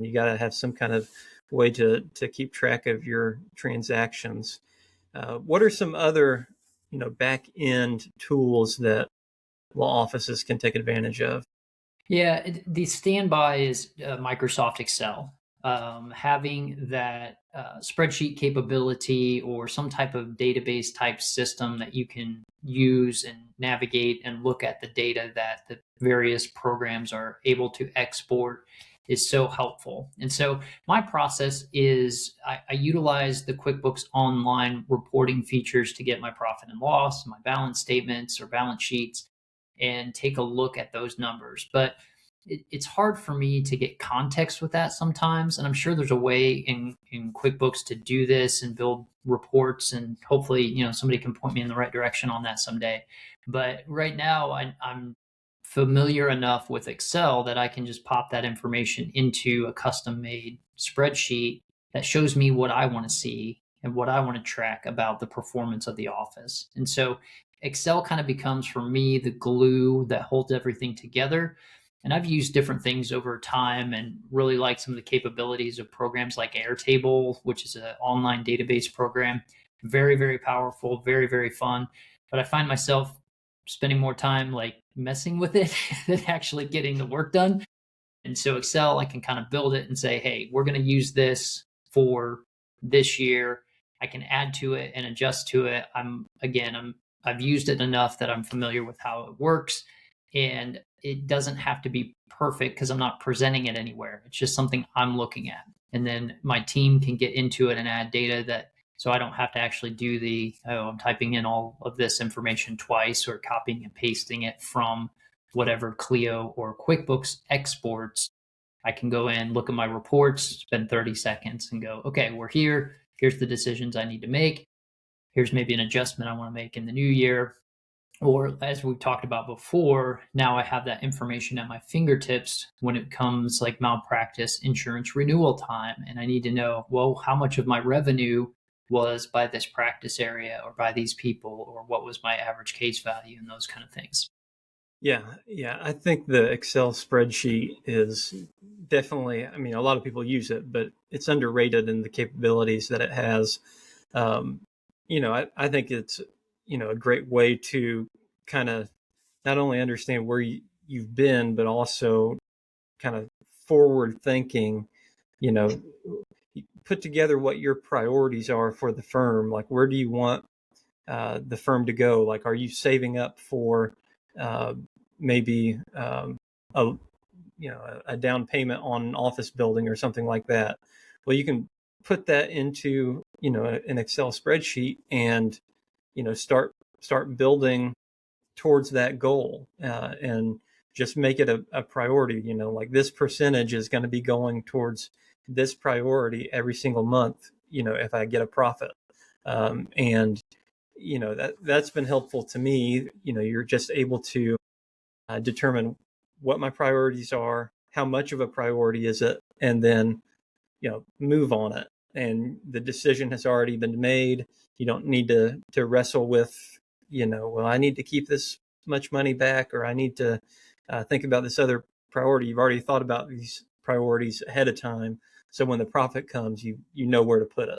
You got to have some kind of way to keep track of your transactions. What are some other, back end tools that law offices can take advantage of? Yeah, the standby is Microsoft Excel. Having that spreadsheet capability or some type of database type system that you can use and navigate and look at the data that the various programs are able to export is so helpful. And so my process is I utilize the QuickBooks Online reporting features to get my profit and loss, my balance statements or balance sheets, and take a look at those numbers. But it's hard for me to get context with that sometimes. And I'm sure there's a way in QuickBooks to do this and build reports. And hopefully, somebody can point me in the right direction on that someday. But right now, I'm familiar enough with Excel that I can just pop that information into a custom made spreadsheet that shows me what I want to see and what I want to track about the performance of the office. And so Excel kind of becomes for me the glue that holds everything together. And I've used different things over time and really like some of the capabilities of programs like Airtable, which is an online database program. Very, very powerful, very, very fun. But I find myself spending more time like messing with it than actually getting the work done. And so Excel, I can kind of build it and say, hey, we're going to use this for this year. I can add to it and adjust to it. I've used it enough that I'm familiar with how it works. And it doesn't have to be perfect because I'm not presenting it anywhere. It's just something I'm looking at. And then my team can get into it and add data so I don't have to actually do I'm typing in all of this information twice or copying and pasting it from whatever Clio or QuickBooks exports. I can go in, look at my reports, spend 30 seconds and go, okay, we're here. Here's the decisions I need to make. Here's maybe an adjustment I want to make in the new year. Or as we've talked about before, now I have that information at my fingertips when it comes like malpractice insurance renewal time. And I need to know, well, how much of my revenue was by this practice area or by these people, or what was my average case value and those kind of things. Yeah. I think the Excel spreadsheet is definitely, a lot of people use it, but it's underrated in the capabilities that it has. I think it's, a great way to kind of not only understand where you've been, but also kind of forward thinking, put together what your priorities are for the firm. Like, where do you want the firm to go? Like, are you saving up for maybe a down payment on an office building or something like that? Well, you can put that into, an Excel spreadsheet and, start building towards that goal and just make it a priority. Like, this percentage is going to be going towards this priority every single month, if I get a profit. And that's been helpful to me. You're just able to determine what my priorities are, how much of a priority is it, and then move on it. And the decision has already been made. You don't need to wrestle with, well, I need to keep this much money back, or I need to think about this other priority. You've already thought about these priorities ahead of time. So when the profit comes, you know where to put it.